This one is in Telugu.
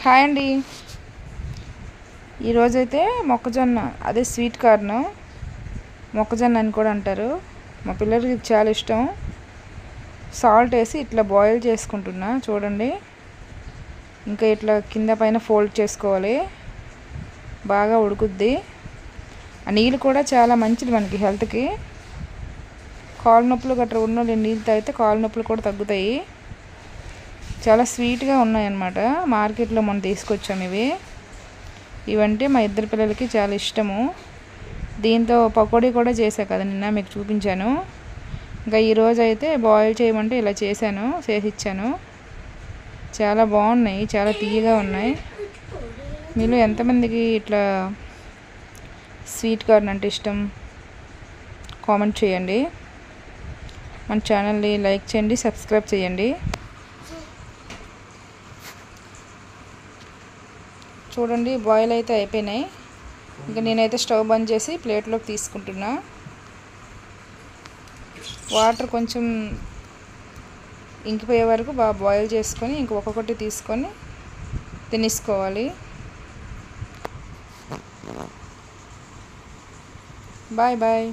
హాయ్ అండి. ఈరోజైతే మొక్కజొన్న అదే స్వీట్ కార్న్ మొక్కజొన్న అని కూడా అంటారు. మా పిల్లలకి ఇది చాలా ఇష్టం. సాల్ట్ వేసి ఇట్లా బాయిల్ చేసుకుంటున్నా చూడండి. ఇంకా ఇట్లా కింద పైన ఫోల్డ్ చేసుకోవాలి, బాగా ఉడుకుద్ది. ఆ నీళ్ళు కూడా చాలా మంచిది మనకి హెల్త్కి. కాళ్ళు నొప్పులు గట్రా ఉన్న నీళ్ళు తాగితే కాళ్ళు నొప్పులు కూడా తగ్గుతాయి. చాలా స్వీట్గా ఉన్నాయన్నమాట. మార్కెట్లో మనం తీసుకొచ్చాము ఇవంటే మా ఇద్దరు పిల్లలకి చాలా ఇష్టము. దీంతో పకోడీ కూడా చేశా కదా నిన్న మీకు చూపించాను. ఇంకా ఈరోజు అయితే బాయిల్ చేయమంటే ఇలా చేసి ఇచ్చాను. చాలా బాగున్నాయి, చాలా తీయగా ఉన్నాయి. మీలో ఎంతమందికి ఇట్లా స్వీట్ కార్న్ అంటే ఇష్టం కామెంట్ చేయండి. మన ఛానల్ని లైక్ చేయండి, సబ్స్క్రైబ్ చేయండి. చూడండి బాయిల్ అయితే అయిపోయినాయి. ఇంకా నేనైతే స్టవ్ బంద్ చేసి ప్లేట్లోకి తీసుకుంటున్నా. వాటర్ కొంచెం ఇంకిపోయే వరకు బాగా బాయిల్ చేసుకొని ఇంక ఒక్కొక్కటి తీసుకొని తినేసుకోవాలి. Bye bye.